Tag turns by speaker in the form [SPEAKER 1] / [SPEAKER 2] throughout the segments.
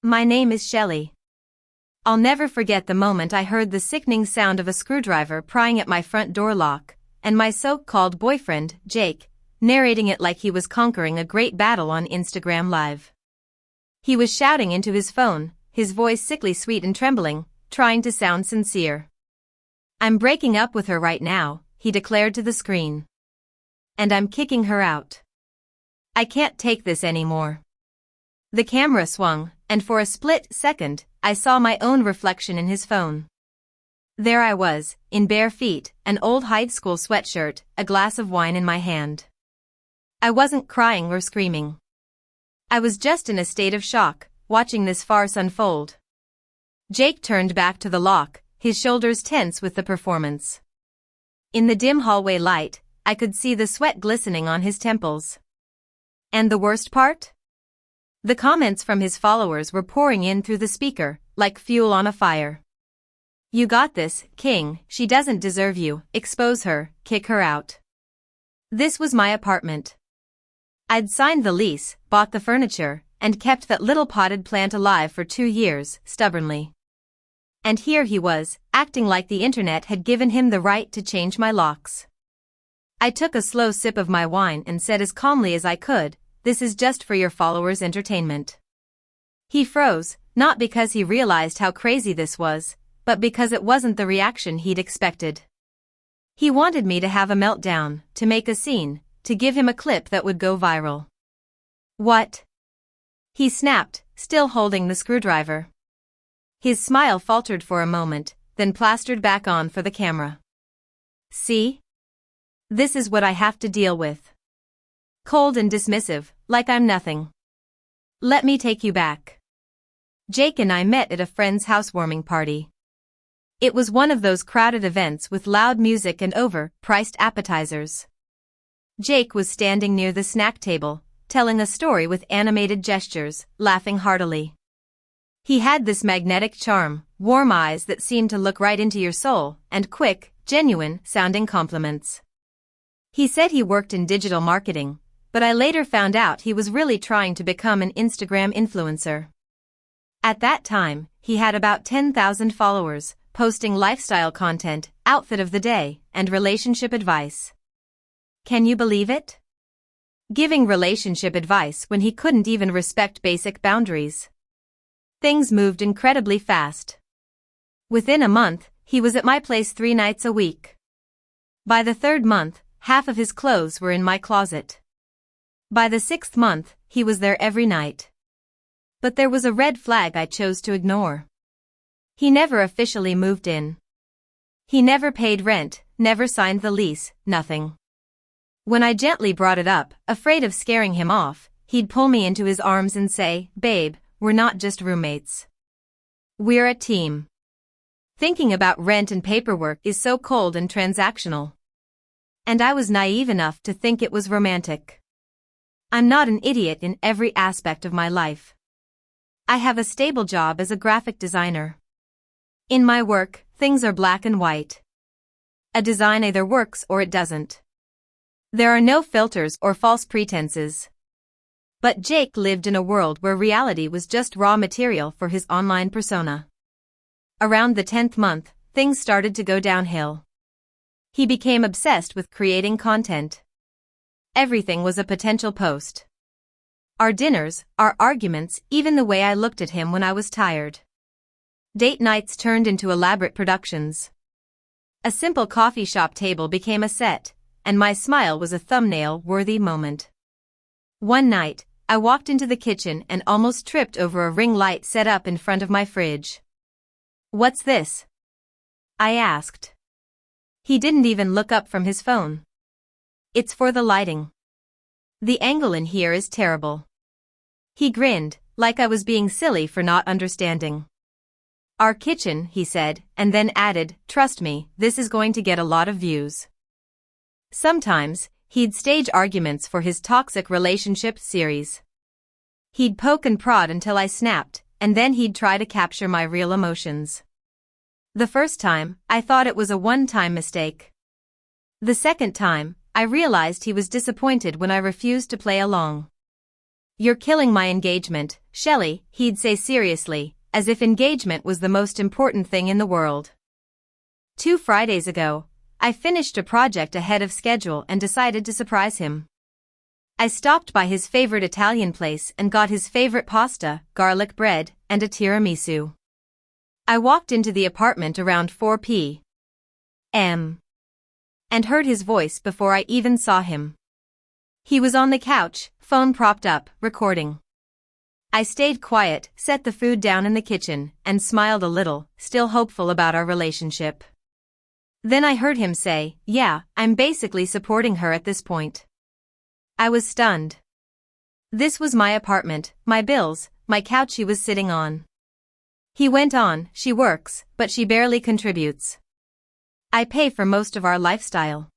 [SPEAKER 1] My name is Shelley. I'll never forget the moment I heard the sickening sound of a screwdriver prying at my front door lock, and my so-called boyfriend, Jake, narrating it like he was conquering a great battle on Instagram Live. He was shouting into his phone, his voice sickly sweet and trembling, trying to sound sincere. "I'm breaking up with her right now," he declared to the screen. "And I'm kicking her out. I can't take this anymore." The camera swung, and for a split second, I saw my own reflection in his phone. There I was, in bare feet, an old high school sweatshirt, a glass of wine in my hand. I wasn't crying or screaming. I was just in a state of shock, watching this farce unfold. Jake turned back to the lock, his shoulders tense with the performance. In the dim hallway light, I could see the sweat glistening on his temples. And the worst part? The comments from his followers were pouring in through the speaker, like fuel on a fire. "You got this, King, she doesn't deserve you, expose her, kick her out." This was my apartment. I'd signed the lease, bought the furniture, and kept that little potted plant alive for 2 years, stubbornly. And here he was, acting like the internet had given him the right to change my locks. I took a slow sip of my wine and said as calmly as I could, "This is just for your followers' entertainment." He froze, not because he realized how crazy this was, but because it wasn't the reaction he'd expected. He wanted me to have a meltdown, to make a scene, to give him a clip that would go viral. "What?" he snapped, still holding the screwdriver. His smile faltered for a moment, then plastered back on for the camera. "See? This is what I have to deal with. Cold and dismissive, like I'm nothing. Let me take you back." Jake and I met at a friend's housewarming party. It was one of those crowded events with loud music and over-priced appetizers. Jake was standing near the snack table, telling a story with animated gestures, laughing heartily. He had this magnetic charm, warm eyes that seemed to look right into your soul, and quick, genuine-sounding compliments. He said he worked in digital marketing, but I later found out he was really trying to become an Instagram influencer. At that time, he had about 10,000 followers, posting lifestyle content, outfit of the day, and relationship advice. Can you believe it? Giving relationship advice when he couldn't even respect basic boundaries. Things moved incredibly fast. Within a month, he was at my place 3 nights a week. By the 3rd month, half of his clothes were in my closet. By the 6th month, he was there every night. But there was a red flag I chose to ignore. He never officially moved in. He never paid rent, never signed the lease, nothing. When I gently brought it up, afraid of scaring him off, he'd pull me into his arms and say, "Babe, we're not just roommates. We're a team." Thinking about rent and paperwork is so cold and transactional. And I was naive enough to think it was romantic. I'm not an idiot in every aspect of my life. I have a stable job as a graphic designer. In my work, things are black and white. A design either works or it doesn't. There are no filters or false pretenses. But Jake lived in a world where reality was just raw material for his online persona. Around the 10th month, things started to go downhill. He became obsessed with creating content. Everything was a potential post. Our dinners, our arguments, even the way I looked at him when I was tired. Date nights turned into elaborate productions. A simple coffee shop table became a set, and my smile was a thumbnail-worthy moment. One night, I walked into the kitchen and almost tripped over a ring light set up in front of my fridge. "What's this?" I asked. He didn't even look up from his phone. "It's for the lighting. The angle in here is terrible." He grinned, like I was being silly for not understanding. "Our kitchen," he said, and then added, "Trust me, this is going to get a lot of views." Sometimes, he'd stage arguments for his toxic relationship series. He'd poke and prod until I snapped, and then he'd try to capture my real emotions. The first time, I thought it was a one-time mistake. The second time, I realized he was disappointed when I refused to play along. "You're killing my engagement, Shelley," he'd say seriously, as if engagement was the most important thing in the world. 2 Fridays ago, I finished a project ahead of schedule and decided to surprise him. I stopped by his favorite Italian place and got his favorite pasta, garlic bread, and a tiramisu. I walked into the apartment around 4 p.m. and heard his voice before I even saw him. He was on the couch, phone propped up, recording. I stayed quiet, set the food down in the kitchen, and smiled a little, still hopeful about our relationship. Then I heard him say, "Yeah, I'm basically supporting her at this point." I was stunned. This was my apartment, my bills, my couch she was sitting on. He went on, "She works, but she barely contributes. I pay for most of our lifestyle.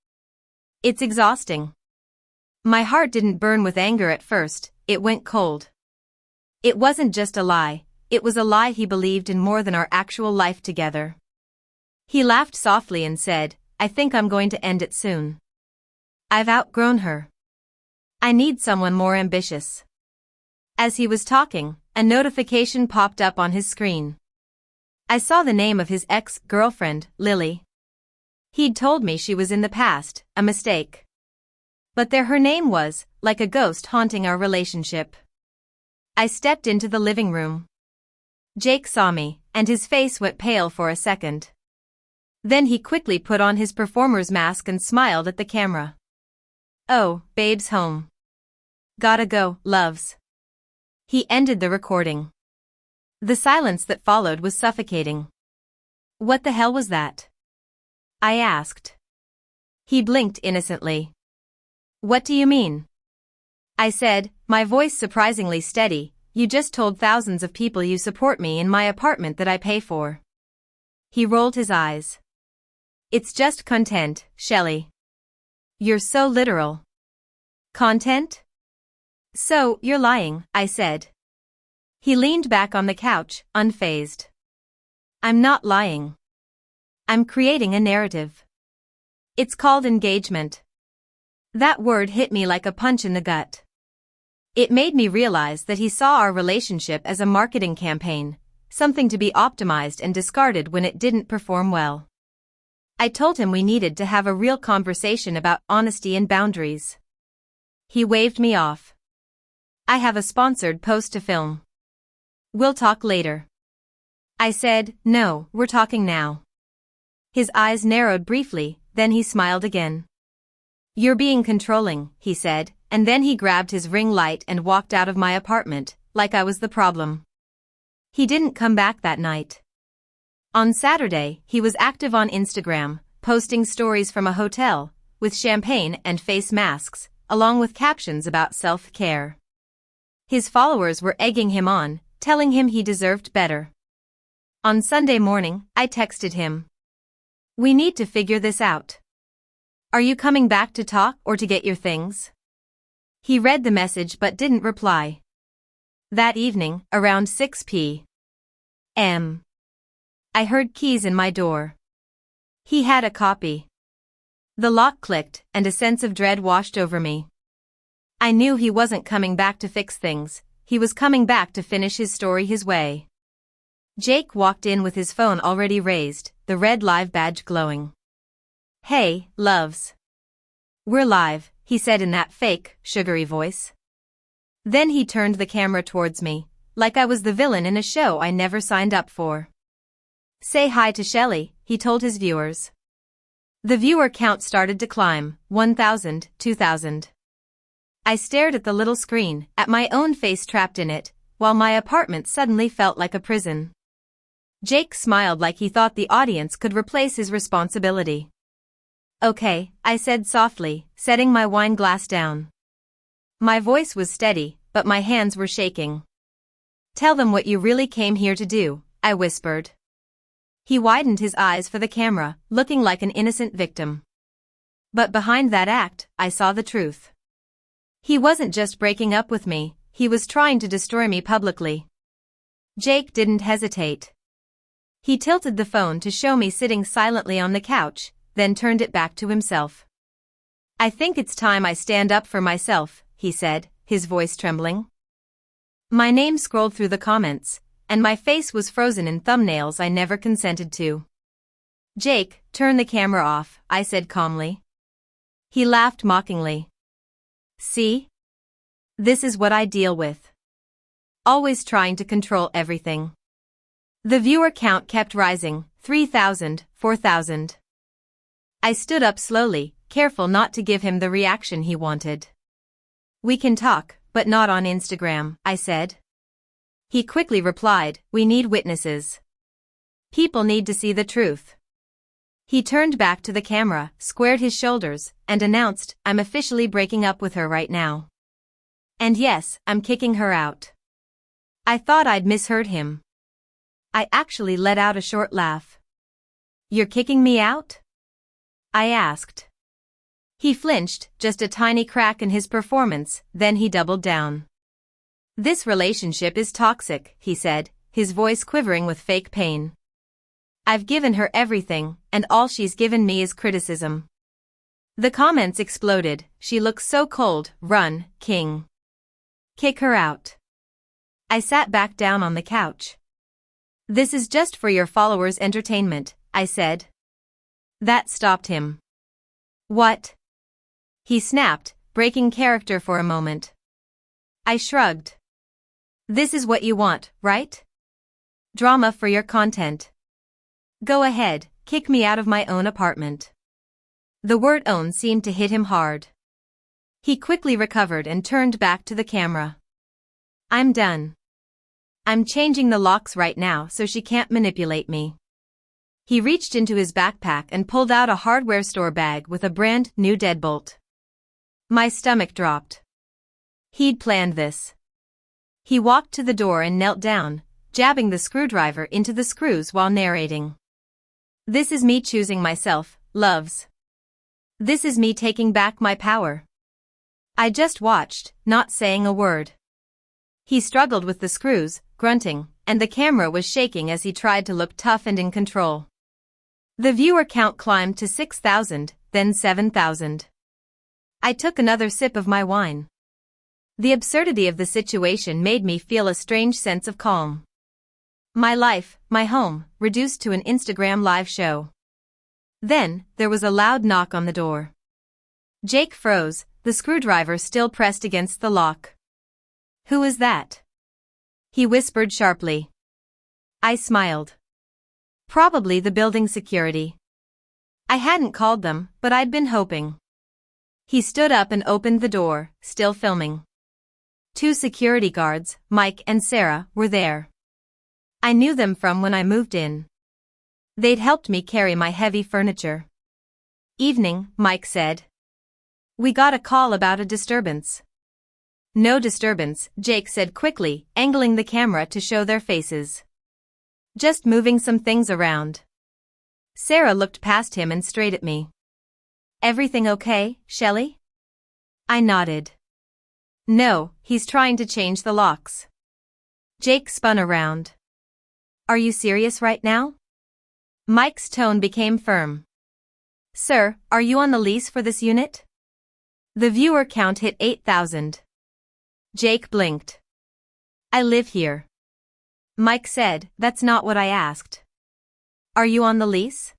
[SPEAKER 1] It's exhausting." My heart didn't burn with anger at first, it went cold. It wasn't just a lie, it was a lie he believed in more than our actual life together. He laughed softly and said, "I think I'm going to end it soon. I've outgrown her. I need someone more ambitious." As he was talking, a notification popped up on his screen. I saw the name of his ex-girlfriend, Lily. He'd told me she was in the past, a mistake. But there her name was, like a ghost haunting our relationship. I stepped into the living room. Jake saw me, and his face went pale for a second. Then he quickly put on his performer's mask and smiled at the camera. "Oh, babe's home. Gotta go, loves." He ended the recording. The silence that followed was suffocating. "What the hell was that?" I asked. He blinked innocently. "What do you mean?" I said, my voice surprisingly steady, "You just told thousands of people you support me in my apartment that I pay for." He rolled his eyes. "It's just content, Shelley. You're so literal." "Content?" "So, you're lying," I said. He leaned back on the couch, unfazed. "I'm not lying. I'm creating a narrative. It's called engagement." That word hit me like a punch in the gut. It made me realize that he saw our relationship as a marketing campaign, something to be optimized and discarded when it didn't perform well. I told him we needed to have a real conversation about honesty and boundaries. He waved me off. "I have a sponsored post to film. We'll talk later." I said, "No, we're talking now." His eyes narrowed briefly, then he smiled again. "You're being controlling," he said, and then he grabbed his ring light and walked out of my apartment, like I was the problem. He didn't come back that night. On Saturday, he was active on Instagram, posting stories from a hotel, with champagne and face masks, along with captions about self-care. His followers were egging him on, telling him he deserved better. On Sunday morning, I texted him. "We need to figure this out. Are you coming back to talk or to get your things?" He read the message but didn't reply. That evening, around 6 p.m., I heard keys in my door. He had a copy. The lock clicked, and a sense of dread washed over me. I knew he wasn't coming back to fix things, he was coming back to finish his story his way. Jake walked in with his phone already raised, the red live badge glowing. "Hey, loves. We're live," he said in that fake, sugary voice. Then he turned the camera towards me, like I was the villain in a show I never signed up for. "Say hi to Shelley," he told his viewers. The viewer count started to climb, 1,000, 2,000. I stared at the little screen, at my own face trapped in it, while my apartment suddenly felt like a prison. Jake smiled like he thought the audience could replace his responsibility. "Okay," I said softly, setting my wine glass down. My voice was steady, but my hands were shaking. "Tell them what you really came here to do," I whispered. He widened his eyes for the camera, looking like an innocent victim. But behind that act, I saw the truth. He wasn't just breaking up with me, he was trying to destroy me publicly. Jake didn't hesitate. He tilted the phone to show me sitting silently on the couch, then turned it back to himself. "I think it's time I stand up for myself," he said, his voice trembling. My name scrolled through the comments, and my face was frozen in thumbnails I never consented to. Jake, turn the camera off, I said calmly. He laughed mockingly. See? This is what I deal with. Always trying to control everything. The viewer count kept rising, 3,000, 4,000. I stood up slowly, careful not to give him the reaction he wanted. We can talk, but not on Instagram, I said. He quickly replied, we need witnesses. People need to see the truth. He turned back to the camera, squared his shoulders, and announced, I'm officially breaking up with her right now. And yes, I'm kicking her out. I thought I'd misheard him. I actually let out a short laugh. You're kicking me out? I asked. He flinched, just a tiny crack in his performance, then he doubled down. This relationship is toxic, he said, his voice quivering with fake pain. I've given her everything, and all she's given me is criticism. The comments exploded, she looks so cold, run, king. Kick her out. I sat back down on the couch. This is just for your followers' entertainment, I said. That stopped him. What? He snapped, breaking character for a moment. I shrugged. This is what you want, right? Drama for your content. Go ahead, kick me out of my own apartment. The word own seemed to hit him hard. He quickly recovered and turned back to the camera. I'm done. I'm changing the locks right now so she can't manipulate me. He reached into his backpack and pulled out a hardware store bag with a brand new deadbolt. My stomach dropped. He'd planned this. He walked to the door and knelt down, jabbing the screwdriver into the screws while narrating. This is me choosing myself, loves. This is me taking back my power. I just watched, not saying a word. He struggled with the screws, grunting, and the camera was shaking as he tried to look tough and in control. The viewer count climbed to 6,000, then 7,000. I took another sip of my wine. The absurdity of the situation made me feel a strange sense of calm. My life, my home, reduced to an Instagram live show. Then, there was a loud knock on the door. Jake froze, the screwdriver still pressed against the lock. Who is that? He whispered sharply. I smiled. Probably the building security. I hadn't called them, but I'd been hoping. He stood up and opened the door, still filming. 2 security guards, Mike and Sarah, were there. I knew them from when I moved in. They'd helped me carry my heavy furniture. Evening, Mike said. We got a call about a disturbance. No disturbance, Jake said quickly, angling the camera to show their faces. Just moving some things around. Sarah looked past him and straight at me. Everything okay, Shelley? I nodded. No, he's trying to change the locks. Jake spun around. Are you serious right now? Mike's tone became firm. Sir, are you on the lease for this unit? The viewer count hit 8,000. Jake blinked. I live here. Mike said, that's not what I asked. Are you on the lease?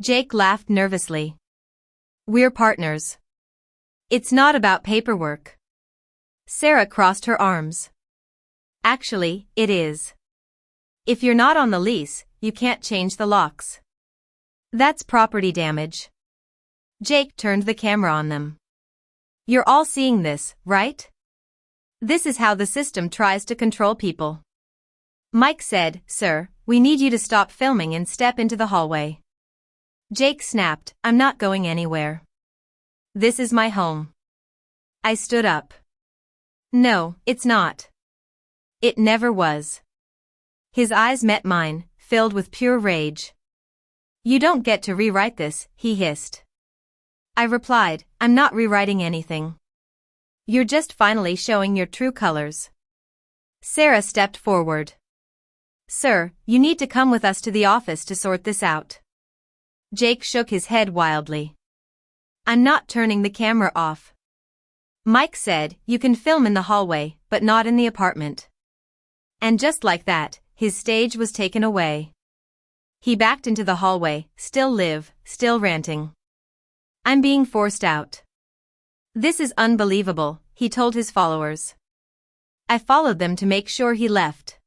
[SPEAKER 1] Jake laughed nervously. We're partners. It's not about paperwork. Sarah crossed her arms. Actually, it is. If you're not on the lease, you can't change the locks. That's property damage. Jake turned the camera on them. You're all seeing this, right? This is how the system tries to control people. Mike said, Sir, we need you to stop filming and step into the hallway. Jake snapped, I'm not going anywhere. This is my home. I stood up. No, it's not. It never was. His eyes met mine, filled with pure rage. You don't get to rewrite this, he hissed. I replied, I'm not rewriting anything. You're just finally showing your true colors. Sarah stepped forward. Sir, you need to come with us to the office to sort this out. Jake shook his head wildly. I'm not turning the camera off. Mike said, "You can film in the hallway, but not in the apartment." And just like that, his stage was taken away. He backed into the hallway, still ranting. "I'm being forced out. This is unbelievable," he told his followers. I followed them to make sure he left.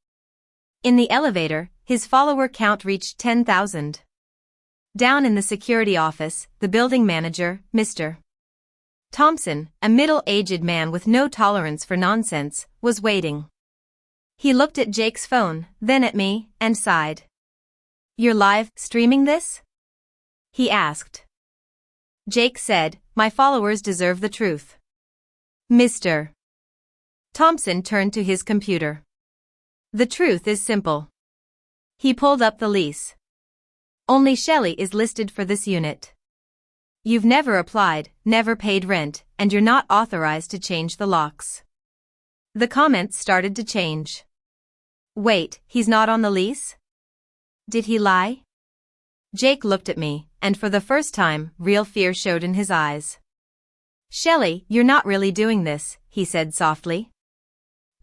[SPEAKER 1] In the elevator, his follower count reached 10,000. Down in the security office, the building manager, Mr. Thompson, a middle-aged man with no tolerance for nonsense, was waiting. He looked at Jake's phone, then at me, and sighed. "You're live streaming this?" he asked. Jake said, "My followers deserve the truth." Mr. Thompson turned to his computer. "The truth is simple." He pulled up the lease. "Only Shelley is listed for this unit. You've never applied, never paid rent, and you're not authorized to change the locks." The comments started to change. "Wait, he's not on the lease? Did he lie?" Jake looked at me, and for the first time, real fear showed in his eyes. "Shelley, you're not really doing this," he said softly.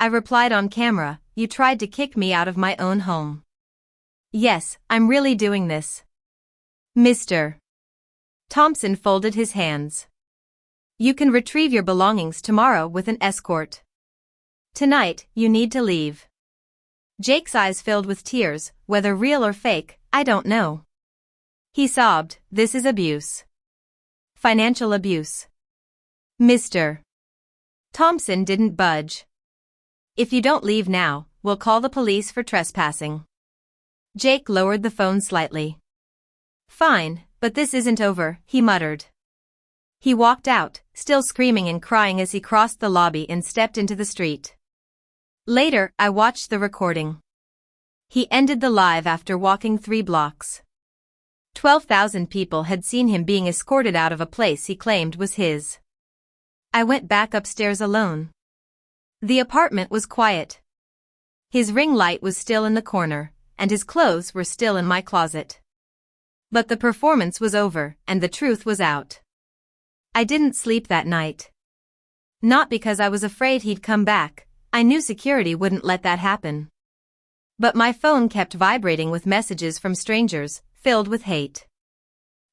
[SPEAKER 1] I replied on camera, "You tried to kick me out of my own home." "Yes, I'm really doing this." Mr. Thompson folded his hands. "You can retrieve your belongings tomorrow with an escort. Tonight, you need to leave." Jake's eyes filled with tears, whether real or fake, I don't know. He sobbed, "This is abuse. Financial abuse." Mr. Thompson didn't budge. "If you don't leave now, we'll call the police for trespassing." Jake lowered the phone slightly. "Fine, but this isn't over," he muttered. He walked out, still screaming and crying as he crossed the lobby and stepped into the street. Later, I watched the recording. He ended the live after walking 3 blocks. 12,000 people had seen him being escorted out of a place he claimed was his. I went back upstairs alone. The apartment was quiet. His ring light was still in the corner, and his clothes were still in my closet. But the performance was over, and the truth was out. I didn't sleep that night. Not because I was afraid he'd come back, I knew security wouldn't let that happen. But my phone kept vibrating with messages from strangers, filled with hate.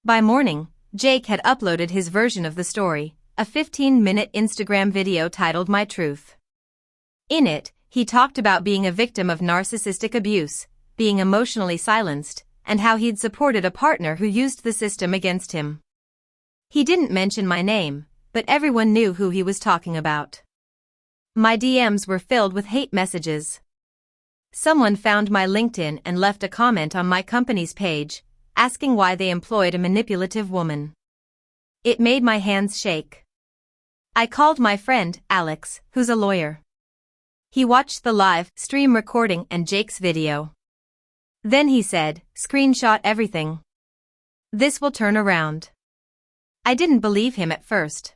[SPEAKER 1] By morning, Jake had uploaded his version of the story, a 15-minute Instagram video titled My Truth. In it, he talked about being a victim of narcissistic abuse, being emotionally silenced, and how he'd supported a partner who used the system against him. He didn't mention my name, but everyone knew who he was talking about. My DMs were filled with hate messages. Someone found my LinkedIn and left a comment on my company's page, asking why they employed a manipulative woman. It made my hands shake. I called my friend, Alex, who's a lawyer. He watched the live stream recording and Jake's video. Then he said, "Screenshot everything. This will turn around." I didn't believe him at first.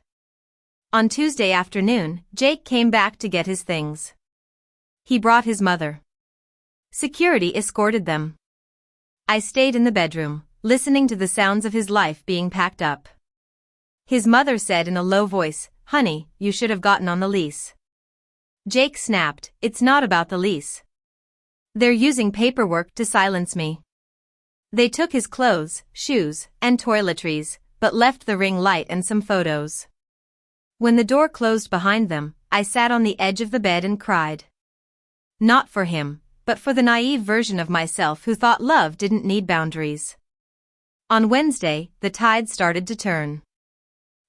[SPEAKER 1] On Tuesday afternoon, Jake came back to get his things. He brought his mother. Security escorted them. I stayed in the bedroom, listening to the sounds of his life being packed up. His mother said in a low voice, "Honey, you should have gotten on the lease." Jake snapped, "It's not about the lease. They're using paperwork to silence me." They took his clothes, shoes, and toiletries, but left the ring light and some photos. When the door closed behind them, I sat on the edge of the bed and cried. Not for him, but for the naive version of myself who thought love didn't need boundaries. On Wednesday, the tide started to turn.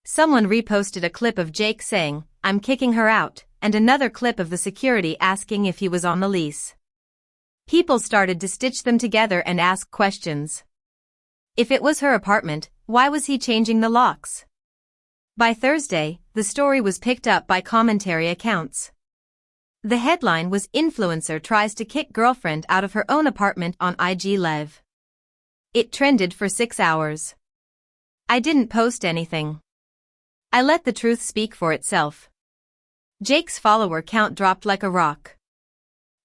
[SPEAKER 1] Someone reposted a clip of Jake saying, "I'm kicking her out," and another clip of the security asking if he was on the lease. People started to stitch them together and ask questions. If it was her apartment, why was he changing the locks? By Thursday, the story was picked up by commentary accounts. The headline was "Influencer Tries to Kick Girlfriend Out of Her Own Apartment on IG Live." It trended for 6 hours. I didn't post anything. I let the truth speak for itself. Jake's follower count dropped like a rock.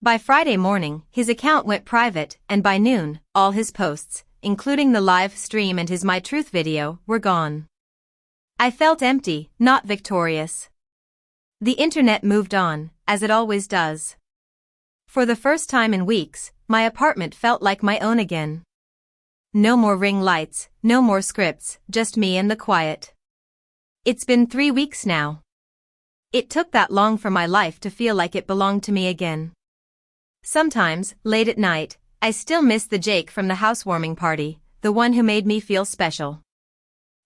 [SPEAKER 1] By Friday morning, his account went private, and by noon, all his posts, including the live stream and his My Truth video, were gone. I felt empty, not victorious. The internet moved on, as it always does. For the first time in weeks, my apartment felt like my own again. No more ring lights, no more scripts, just me and the quiet. It's been 3 weeks now. It took that long for my life to feel like it belonged to me again. Sometimes, late at night, I still miss the Jake from the housewarming party, the one who made me feel special.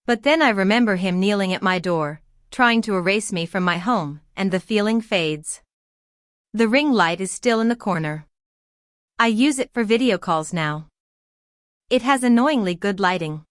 [SPEAKER 1] But then I remember him kneeling at my door, trying to erase me from my home, and the feeling fades. The ring light is still in the corner. I use it for video calls now. It has annoyingly good lighting.